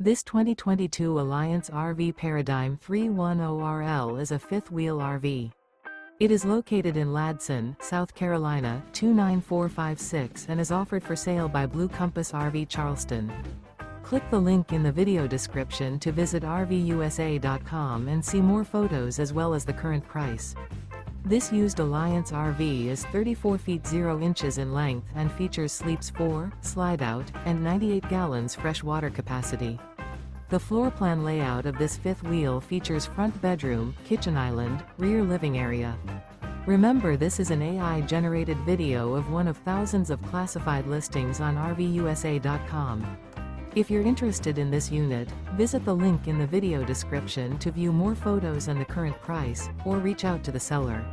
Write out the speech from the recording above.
This 2022 Alliance RV Paradigm 310RL is a fifth-wheel RV. It is located in Ladson, South Carolina, 29456 and is offered for sale by Blue Compass RV Charleston. Click the link in the video description to visit RVUSA.com and see more photos as well as the current price. This used Alliance RV is 34 feet 0 inches in length and features sleeps 4, Slideout, and 98 gallons fresh water capacity. The floor plan layout of this fifth wheel features front bedroom, kitchen island, rear living area. Remember, this is an AI-generated video of one of thousands of classified listings on RVUSA.com. If you're interested in this unit, visit the link in the video description to view more photos and the current price, or reach out to the seller.